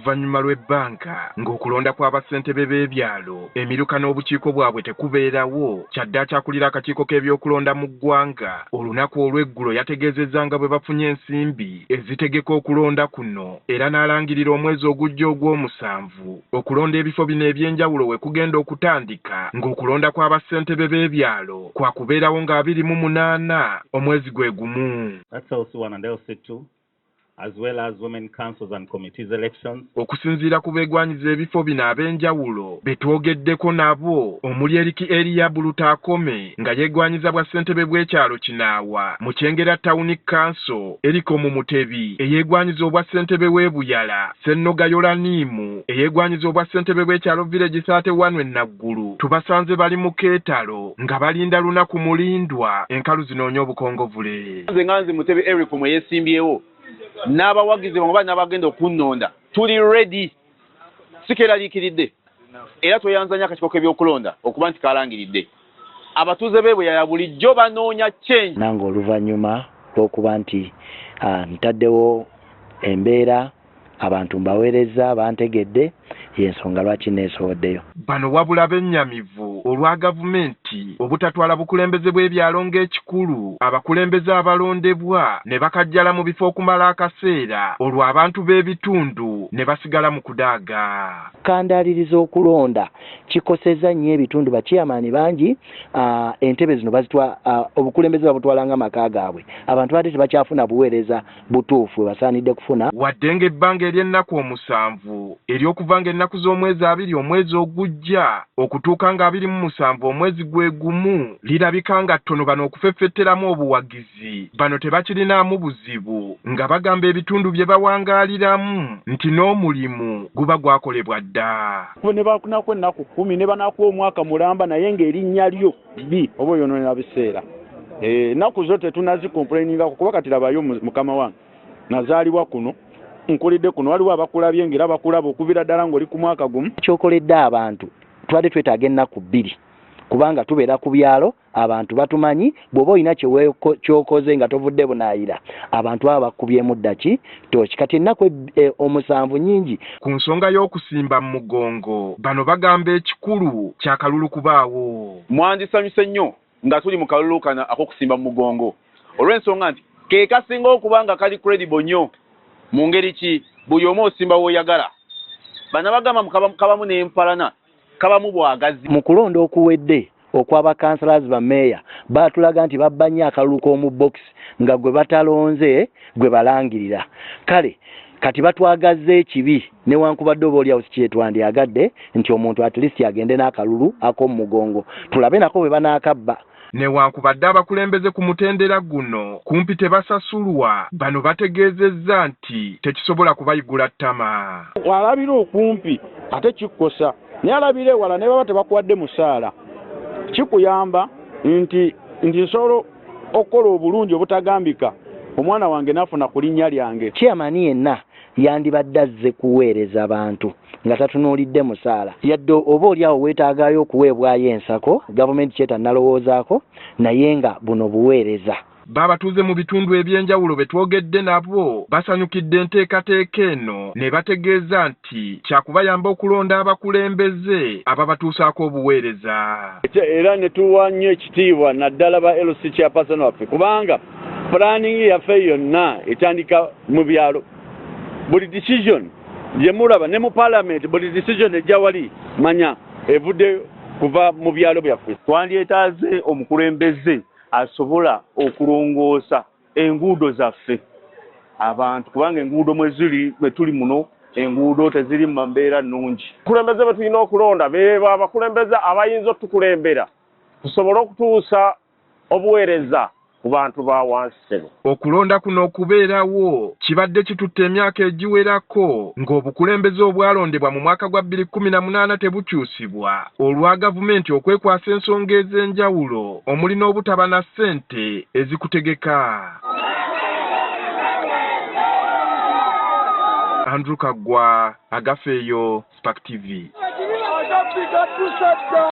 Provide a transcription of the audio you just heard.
oluvannyuma lw'ebbanga ng'okulonda kw'abassentebe b'ebyalo emiruka n'obukiiko bwabwe tekubeerawo kyadde akyakulira akakiiko k'ebyokulonda mu ggwanga olunaku olw'eggulo yategeezezza nga bwe bafunye ensimbi ezitegeka okulonda kuno era n'alangirira omwezi ogujja ogw'omusanvu okulonda ebifo bino eby'enjawulo we kugenda okutandika ng'okulonda kw'abassentebe b'ebyalo kwakubeerawo nga 28 omwezi gwe gumu. That's LC1 and LC2. As well as women councils and committees elections. Okusinziira ku beegwanyiza ebifo bino ab'enjawulo betwogeddeko nabo omuli Eriki Elia Bulutakome nga yeegwanyiza bwa ssentebe bw'ekyalo Kinaawa mu Kyengera Town Council, Eriko mu Mutebi eyeegwanyiza obwa ssentebe w'e Buyala, Ssennoga Yolaniimu eyeegwanyiza obwa ssentebe bw'ekyalo Village 31 Naggulu tubasanze bali mu keetalo nga balinda lunaku mulindwa enkalu zinoonya obukongovule. Nze Mutebi Eriko mwe yeesimbyewo n'abawagizi bamwe n'abagenda okunnonda tuli ready sikeraliikiridde era tweyanzanya akakiiko k'ebyokulonda okuba nti kalangiridde abatuuze b'e Buyala bulijjo banoonya change. Nange oluvannyuma lw'okuba nti ntaddewo embeera abantu mbaweereza bantegedde y'ensonga lwaki neesowoddeyo. Bano wabula bennyamivu olwa gavumenti obutatwala bukulembeze bw'ebyalo ng'ekikulu abakulembeze abalondebwa ne bakajjala mu bifo okumala akaseera olwo abantu b'ebitundu ne basigala mu kudaaga. Kandaliriza okulonda kikosezza nnyo ebitundu bakiyamaani bangi entebe zino obukulembeze babutwalanga amaka gaabwe abantu bate tebakyafuna buweereza butuufu basaanidde kufuna wadde ng'ebbanga ery'ennaku 7 ery'okuva ng'ennaku z'omwezi 2 omwezi ogujja okutuuka nga 27 omwezi gwe gumu lirabika nga ttono bano okufeffetteramu obuwagizi bano tebakirinaamu buzibu nga bagamba ebitundu bye bawangaaliramu nti n'omulimu guba gwakolebwa dda. Ne bakunako ennaku 10 ne banakuwa omwaka mulamba naye ng'erinnya lyo bbi oba oyonoonera biseera. Ennaku zo tetunazicomplainingako kuba kati labayo mukama wange nazaalibwa kuno nkulidde kuno waliwo abakulabye ng'era bakulaba okuvira ddala ng'oli ku mwaka gumu. Kyokoledde abantu tubadde twetaaga ennaku 2 kubanga tubeera ku byalo abantu batumanyi bw'oba olina kyokoze nga tovudde bunaayira abantu baba bakubyemu ddaki toki kati ennaku 7 nnyingi. Ku nsonga y'okusimba mu mugongo bano bagamba ekikulu kya kalulu kubaawo. Mwandisanyuse nnyo nga tuli mu kalulu kana ak'okusimba mu mugongo olw'ensonga nti ke kasinga okuba nga kali credible nnyo mu ngeri ki buli omu osimba w'oyagala bana bagamba kabamu n'empalana kabamu bwagazi. Mu kulonda okuwedde okw'abakansalazi ba meeya baatulaga nti babba nnyo akalulu k'omu box nga gwe batalonze gwe balangirira kale kati batwagazza ekibi newankubadde oba oliawo si kyetwandyagadde nti omuntu at least agende n'akalulu ak'omu mugongo tulabe nako bwe banaakabba. Newankubadde abakulembeze ku mutendera guno kumpi tebasasulwa bano bategeezezza nti tekisobola kubayigula ttama. Walabira okumpi ate kikosa naye alabira ewala ne baba tebakuwadde musaala kikuyamba nti nsobola okukola obulungi obutagambika omwana wange nafuna ku linnya lyange. Chairman yenna yandibadde azze kuweereza abantu nga tatunuulidde musaala yadde oba oliawo weetaagayo okuweebwayo ensako gavumenti kyetannalowoozaako naye nga buno buweereza. Babatuuze mu bitundu eby'enjawulo betwogedde nabo basanyukidde enteekateeka eno ne bategeeza nti kyakubayamba okulonda abakulembeze ababatuusaako obuweereza. Era ne tuwa nnyo ekitiibwa naddala ba LC chairperson waffe kubanga planning yaffe yonna etandika mu byalo. Buli decision gye mulaba ne mu parliament buli decision ejja wali manya evudde kuva mu byalo byaffe. Twandyetaaze omukulembeze asobola okulongoosa enguudo zaffe abantu kubanga enguudo mwe tuli muno enguudo teziri mu mbeera nnungi. Abakulembeze be tulina okulonda beba abakulembeze abayinza okutukulembera tusobole okutuusa obuweereza ku bantu ba wansi. Okulonda kuno okubeerawo kibadde kitutte emyaka egiwerako ng'obukulembeze obwalondebwa mu mwaka gwa 2018 tebukyusibwa olwa gavumenti okwekwasa ensonga ez'enjawulo omuli n'obutaba na ssente ezikutegeka. Andrew Kagwa, Agafeeyo, Spark TV.